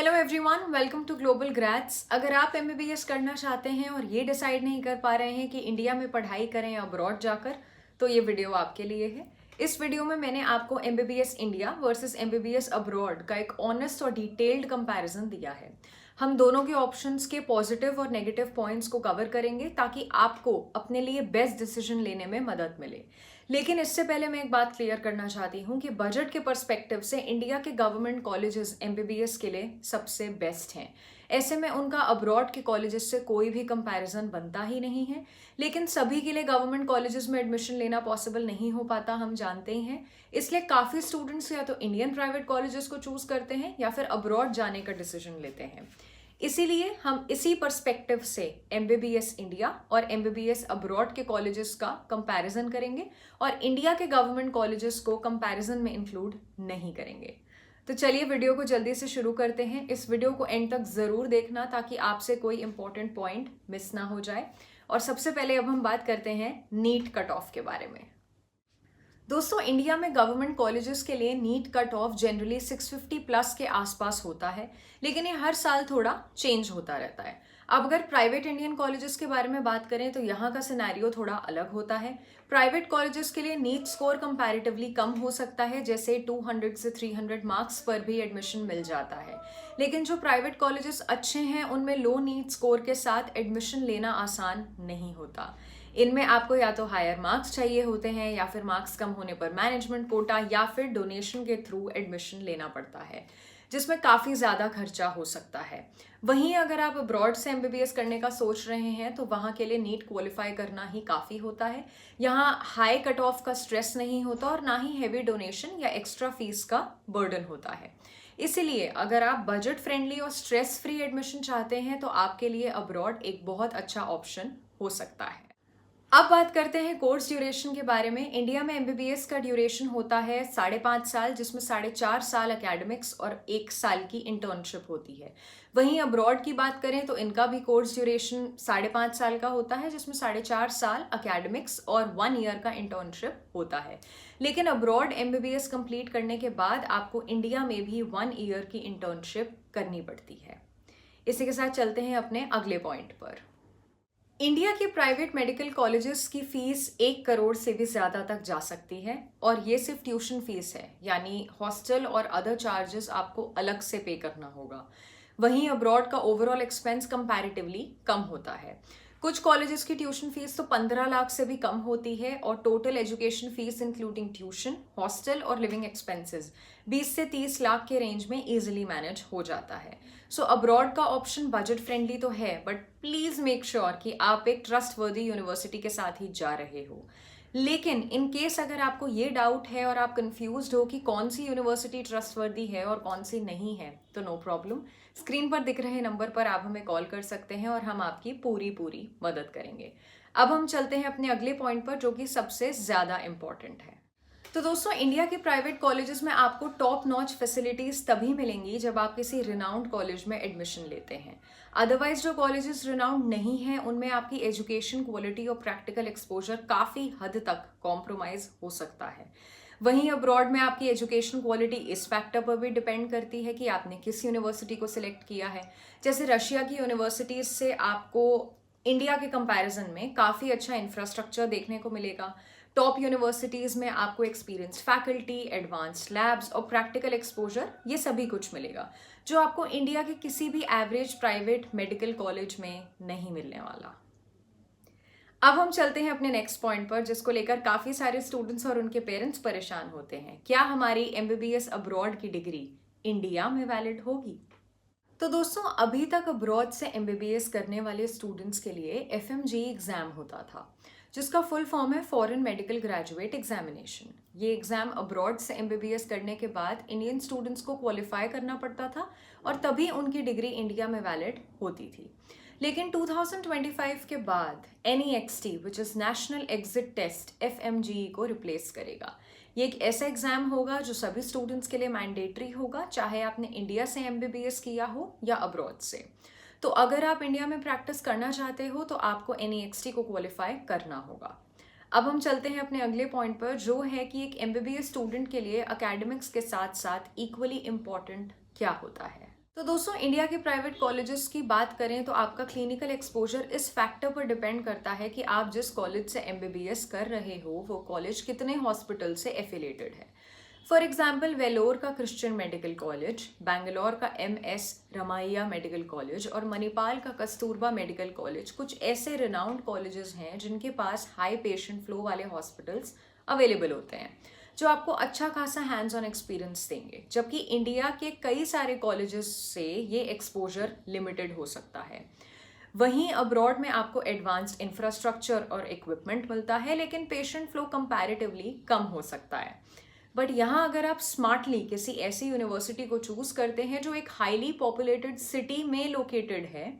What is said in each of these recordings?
Hello everyone, welcome to global grades. अगर आप MBBS करना चाहते हैं और ये डिसाइड नहीं कर पा रहे हैं कि इंडिया में पढ़ाई करें या अब्रॉड जाकर, तो ये वीडियो आपके लिए है। इस वीडियो में मैंने आपको MBBS India versus MBBS abroad का एक ऑनेस्ट और डिटेल्ड कंपैरिजन दिया है। हम दोनों के ऑप्शंस के पॉजिटिव और नेगेटिव पॉइंट्स को कवर करेंगे ताकि आपको अपने लिए बेस्ट डिसीजन लेने में मदद मिले। लेकिन इससे पहले मैं एक बात क्लियर करना चाहती हूँ कि बजट के पर्सपेक्टिव से इंडिया के गवर्नमेंट कॉलेजेस एमबीबीएस के लिए सबसे बेस्ट हैं। ऐसे में उनका अब्रॉड के कॉलेजेस से कोई भी कंपैरिजन बनता ही नहीं है। लेकिन सभी के लिए गवर्नमेंट कॉलेजेस में एडमिशन लेना पॉसिबल नहीं हो पाता, हम जानते ही हैं। इसलिए काफ़ी स्टूडेंट्स या तो इंडियन प्राइवेट कॉलेजेस को चूज करते हैं या फिर अब्रॉड जाने का डिसीजन लेते हैं। इसीलिए हम इसी पर्सपेक्टिव से एमबीबीएस इंडिया और एमबीबीएस अब्रॉड के कॉलेजेस का कंपैरिजन करेंगे और इंडिया के गवर्नमेंट कॉलेजेस को कंपैरिजन में इंक्लूड नहीं करेंगे। तो चलिए वीडियो को जल्दी से शुरू करते हैं। इस वीडियो को एंड तक जरूर देखना ताकि आपसे कोई इंपॉर्टेंट पॉइंट मिस ना हो जाए। और सबसे पहले अब हम बात करते हैं नीट कट ऑफ के बारे में। दोस्तों, इंडिया में गवर्नमेंट कॉलेजेस के लिए NEET cut off generally 650 plus के आसपास होता है, लेकिन ये हर साल थोड़ा चेंज होता रहता है। अब अगर प्राइवेट इंडियन कॉलेजेस के बारे में बात करें तो यहाँ का सिनेरियो थोड़ा अलग होता है। प्राइवेट कॉलेजेस के लिए नीट स्कोर कंपैरेटिवली कम हो सकता है, जैसे 200 से 300 मार्क्स पर भी एडमिशन मिल जाता है। लेकिन जो प्राइवेट कॉलेजेस अच्छे हैं उनमें लो नीट स्कोर के साथ एडमिशन लेना आसान नहीं होता। इनमें आपको या तो हायर मार्क्स चाहिए होते हैं या फिर मार्क्स कम होने पर मैनेजमेंट कोटा या फिर डोनेशन के थ्रू एडमिशन लेना पड़ता है, जिसमें काफ़ी ज़्यादा खर्चा हो सकता है। वहीं अगर आप अब्रॉड से एमबीबीएस करने का सोच रहे हैं तो वहाँ के लिए नीट क्वालिफाई करना ही काफ़ी होता है। यहाँ हाई कट ऑफ का स्ट्रेस नहीं होता और ना ही हैवी डोनेशन या एक्स्ट्रा फीस का बर्डन होता है। इसीलिए अगर आप बजट फ्रेंडली और स्ट्रेस फ्री एडमिशन चाहते हैं तो आपके लिए अब्रॉड एक बहुत अच्छा ऑप्शन हो सकता है। अब बात करते हैं कोर्स ड्यूरेशन के बारे में। इंडिया में एमबीबीएस का ड्यूरेशन होता है 5.5 साल, जिसमें 4.5 साल एकेडमिक्स और 1 साल की इंटर्नशिप होती है। वहीं अब्रॉड की बात करें तो इनका भी कोर्स ड्यूरेशन 5.5 साल का होता है, जिसमें 4.5 साल एकेडमिक्स और 1 ईयर का इंटर्नशिप होता है। लेकिन अब्रॉड एमबीबीएस कंप्लीट करने के बाद आपको इंडिया में भी 1 ईयर की इंटर्नशिप करनी पड़ती है। इसी के साथ चलते हैं अपने अगले पॉइंट पर। इंडिया के प्राइवेट मेडिकल कॉलेजेस की फीस 1 करोड़ से भी ज़्यादा तक जा सकती है, और ये सिर्फ ट्यूशन फीस है, यानी हॉस्टल और अदर चार्जेस आपको अलग से पे करना होगा। वहीं अब्रॉड का ओवरऑल एक्सपेंस कंपैरेटिवली कम होता है। कुछ कॉलेजेस की ट्यूशन फीस तो 15 लाख से भी कम होती है और total education fees including tuition, hostel और लिविंग एक्सपेंसेस 20 से 30 लाख के रेंज में इजीली मैनेज हो जाता है। सो अब्रॉड का ऑप्शन बजट फ्रेंडली तो है, बट प्लीज मेक श्योर कि आप एक ट्रस्टवर्दी यूनिवर्सिटी के साथ ही जा रहे हो। लेकिन इन केस अगर आपको ये डाउट है और आप कंफ्यूज्ड हो कि कौन सी यूनिवर्सिटी ट्रस्टवर्दी है और कौन सी नहीं है, तो नो प्रॉब्लम, स्क्रीन पर दिख रहे नंबर पर आप हमें कॉल कर सकते हैं और हम आपकी पूरी मदद करेंगे। अब हम चलते हैं अपने अगले पॉइंट पर, जो कि सबसे ज़्यादा इम्पॉर्टेंट है। तो दोस्तों, इंडिया के प्राइवेट कॉलेजेस में आपको टॉप नॉच फैसिलिटीज तभी मिलेंगी जब आप किसी रिनाउंड कॉलेज में एडमिशन लेते हैं। अदरवाइज जो कॉलेजेस रिनाउंड नहीं हैं उनमें आपकी एजुकेशन क्वालिटी और प्रैक्टिकल एक्सपोजर काफ़ी हद तक कॉम्प्रोमाइज हो सकता है। वहीं अब्रॉड में आपकी एजुकेशन क्वालिटी इस फैक्टर पर भी डिपेंड करती है कि आपने किस यूनिवर्सिटी को सिलेक्ट किया है। जैसे रशिया की यूनिवर्सिटीज से आपको इंडिया के कंपैरिजन में काफ़ी अच्छा इंफ्रास्ट्रक्चर देखने को मिलेगा। टॉप यूनिवर्सिटीज़ में आपको एक्सपीरियंस फैकल्टी, एडवांस्ड लैब्स और प्रैक्टिकल एक्सपोजर, ये सभी कुछ मिलेगा, जो आपको इंडिया के किसी भी एवरेज प्राइवेट मेडिकल कॉलेज में नहीं मिलने वाला। अब हम चलते हैं अपने नेक्स्ट पॉइंट पर, जिसको लेकर काफ़ी सारे स्टूडेंट्स और उनके पेरेंट्स परेशान होते हैं। क्या हमारी एमबीबीएस अब्रॉड की डिग्री इंडिया में वैलिड होगी? तो दोस्तों, अभी तक अब्रॉड से एमबीबीएस करने वाले स्टूडेंट्स के लिए एफएमजी एग्ज़ाम होता था, जिसका फुल फॉर्म है फॉरेन मेडिकल ग्रेजुएट एग्जामिनेशन। ये एग्ज़ाम अब्रॉड से एमबीबीएस करने के बाद इंडियन स्टूडेंट्स को क्वालिफाई करना पड़ता था और तभी उनकी डिग्री इंडिया में वैलिड होती थी। लेकिन 2025 के बाद NEXT, which is national exit test, FMGE को रिप्लेस करेगा। ये एक ऐसा एग्ज़ाम होगा जो सभी स्टूडेंट्स के लिए मैंडेटरी होगा, चाहे आपने इंडिया से एमबीबीएस किया हो या अब्रॉड से। तो अगर आप इंडिया में प्रैक्टिस करना चाहते हो तो आपको NEXT को क्वालिफाई करना होगा। अब हम चलते हैं अपने अगले पॉइंट पर, जो है कि एक एमबीबीएस स्टूडेंट के लिए एकेडमिक्स के साथ साथ इक्वली इम्पॉर्टेंट क्या होता है। तो दोस्तों, इंडिया के प्राइवेट कॉलेजेस की बात करें तो आपका क्लिनिकल एक्सपोजर इस फैक्टर पर डिपेंड करता है कि आप जिस कॉलेज से एमबीबीएस कर रहे हो वो कॉलेज कितने हॉस्पिटल से एफिलेटेड है। फॉर एग्जाम्पल, वेलोर का क्रिश्चियन मेडिकल कॉलेज, बैंगलोर का MS रमाइया मेडिकल कॉलेज और मणिपाल का कस्तूरबा मेडिकल कॉलेज कुछ ऐसे रिनाउंड कॉलेजेस हैं जिनके पास हाई पेशेंट फ्लो वाले हॉस्पिटल्स अवेलेबल होते हैं, जो आपको अच्छा खासा हैंड्स ऑन एक्सपीरियंस देंगे। जबकि इंडिया के कई सारे कॉलेजेस से ये एक्सपोजर लिमिटेड हो सकता है। वहीं अब्रॉड में आपको एडवांस्ड इंफ्रास्ट्रक्चर और इक्विपमेंट मिलता है, लेकिन पेशेंट फ्लो कंपैरेटिवली कम हो सकता है। बट यहाँ अगर आप स्मार्टली किसी ऐसी यूनिवर्सिटी को चूज करते हैं जो एक हाईली पॉपुलेटेड सिटी में लोकेटेड है,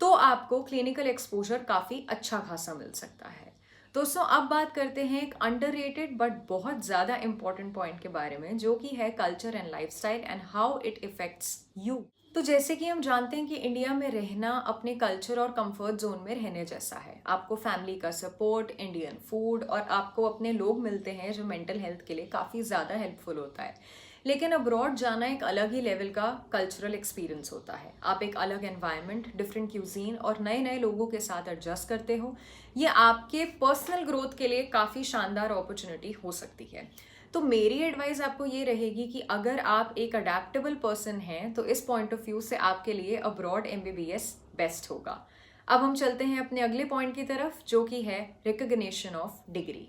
तो आपको क्लिनिकल एक्सपोजर काफ़ी अच्छा खासा मिल सकता है। दोस्तों, अब बात करते हैं एक अंडररेटेड बट बहुत ज़्यादा इंपॉर्टेंट पॉइंट के बारे में, जो कि है culture and lifestyle and how it effects you. तो जैसे कि हम जानते हैं कि इंडिया में रहना अपने कल्चर और कंफर्ट जोन में रहने जैसा है। आपको फैमिली का सपोर्ट, इंडियन फूड और आपको अपने लोग मिलते हैं जो मेंटल हेल्थ के लिए काफ़ी ज़्यादा हेल्पफुल होता है। लेकिन अब्रॉड जाना एक अलग ही लेवल का कल्चरल एक्सपीरियंस होता है। आप एक अलग एनवायरनमेंट, डिफरेंट क्यूजीन और नए नए लोगों के साथ एडजस्ट करते हो। ये आपके पर्सनल ग्रोथ के लिए काफ़ी शानदार अपॉर्चुनिटी हो सकती है। तो मेरी एडवाइस आपको ये रहेगी कि अगर आप एक अडेप्टेबल पर्सन हैं तो इस पॉइंट ऑफ व्यू से आपके लिए अब्रॉड MBBS बेस्ट होगा। अब हम चलते हैं अपने अगले पॉइंट की तरफ, जो कि है रिकॉग्निशन ऑफ डिग्री।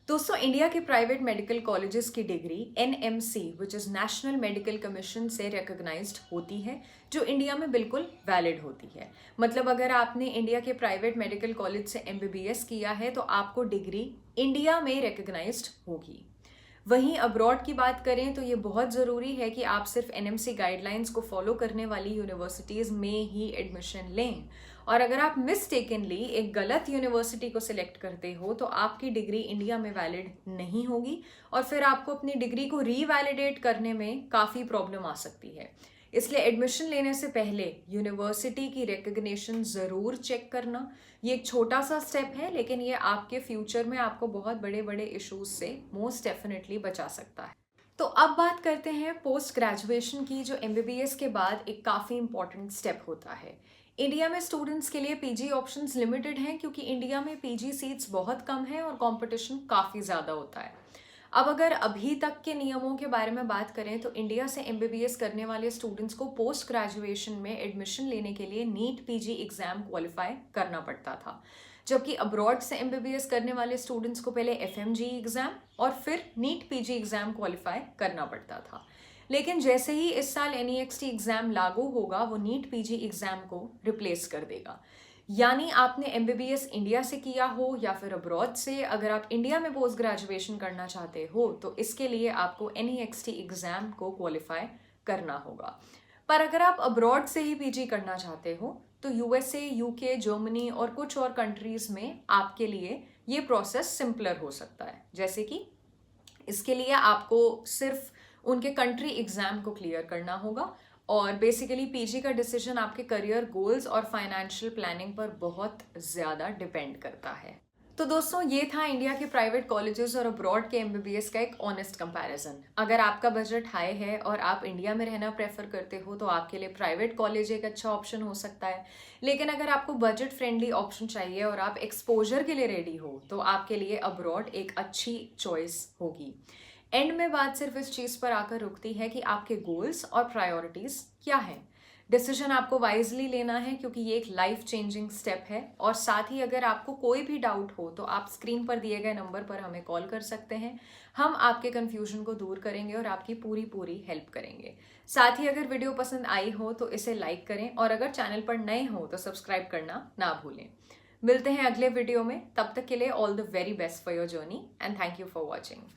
दोस्तों, इंडिया के प्राइवेट मेडिकल कॉलेजेस की degree NMC which is national medical commission से रिकॉग्नाइज्ड होती है, जो इंडिया में बिल्कुल वैलिड होती है। मतलब अगर आपने इंडिया के प्राइवेट मेडिकल कॉलेज से MBBS किया है तो आपको डिग्री इंडिया में रिकॉग्नाइज्ड होगी। वहीं अब्रॉड की बात करें तो ये बहुत ज़रूरी है कि आप सिर्फ NMC गाइडलाइंस को फॉलो करने वाली यूनिवर्सिटीज़ में ही एडमिशन लें, और अगर आप मिस्टेकनली एक गलत यूनिवर्सिटी को सिलेक्ट करते हो तो आपकी डिग्री इंडिया में वैलिड नहीं होगी और फिर आपको अपनी डिग्री को रीवैलिडेट करने में काफ़ी प्रॉब्लम आ सकती है। इसलिए एडमिशन लेने से पहले यूनिवर्सिटी की रिकॉग्निशन ज़रूर चेक करना। ये एक छोटा सा स्टेप है, लेकिन ये आपके फ्यूचर में आपको बहुत बड़े बड़े इश्यूज से मोस्ट डेफिनेटली बचा सकता है। तो अब बात करते हैं पोस्ट ग्रेजुएशन की, जो MBBS के बाद एक काफ़ी इंपॉर्टेंट स्टेप होता है। इंडिया में स्टूडेंट्स के लिए PG ऑप्शंस लिमिटेड हैं, क्योंकि इंडिया में PG सीट्स बहुत कम हैं और कंपटीशन काफ़ी ज़्यादा होता है। अब अगर अभी तक के नियमों के बारे में बात करें तो इंडिया से MBBS करने वाले स्टूडेंट्स को पोस्ट ग्रेजुएशन में एडमिशन लेने के लिए नीट PG एग्जाम क्वालिफाई करना पड़ता था, जबकि अब्रॉड से MBBS करने वाले स्टूडेंट्स को पहले FMG एग्जाम और फिर नीट PG एग्जाम क्वालिफाई करना पड़ता था। लेकिन जैसे ही इस साल NEXT एग्जाम लागू होगा, वो नीट PG एग्जाम को रिप्लेस कर देगा। यानी आपने MBBS इंडिया से किया हो या फिर अब्रॉड से, अगर आप इंडिया में पोस्ट ग्रेजुएशन करना चाहते हो तो इसके लिए आपको NEXT एग्जाम को क्वालिफाई करना होगा। पर अगर आप अब्रॉड से ही PG करना चाहते हो तो USA, UK, जर्मनी और कुछ और कंट्रीज में आपके लिए ये प्रोसेस सिंपलर हो सकता है। जैसे कि इसके लिए आपको सिर्फ उनके कंट्री एग्जाम को क्लियर करना होगा और बेसिकली PG का डिसीजन आपके करियर गोल्स और फाइनेंशियल प्लानिंग पर बहुत ज़्यादा डिपेंड करता है। तो दोस्तों, ये था इंडिया के प्राइवेट कॉलेजेस और अब्रॉड के MBBS का एक ऑनेस्ट कंपैरिजन। अगर आपका बजट हाई है और आप इंडिया में रहना प्रेफर करते हो तो आपके लिए प्राइवेट कॉलेज एक अच्छा ऑप्शन हो सकता है। लेकिन अगर आपको बजट फ्रेंडली ऑप्शन चाहिए और आप एक्सपोजर के लिए रेडी हो तो आपके लिए अब्रॉड एक अच्छी चॉइस होगी। एंड में बात सिर्फ इस चीज़ पर आकर रुकती है कि आपके गोल्स और प्रायोरिटीज़ क्या हैं। डिसीजन आपको वाइजली लेना है, क्योंकि ये एक लाइफ चेंजिंग स्टेप है। और साथ ही अगर आपको कोई भी डाउट हो तो आप स्क्रीन पर दिए गए नंबर पर हमें कॉल कर सकते हैं। हम आपके कन्फ्यूजन को दूर करेंगे और आपकी पूरी हेल्प करेंगे। साथ ही अगर वीडियो पसंद आई हो तो इसे लाइक करें और अगर चैनल पर नए हो तो सब्सक्राइब करना ना भूलें। मिलते हैं अगले वीडियो में, तब तक के लिए all the very best for your journey and thank you for watching.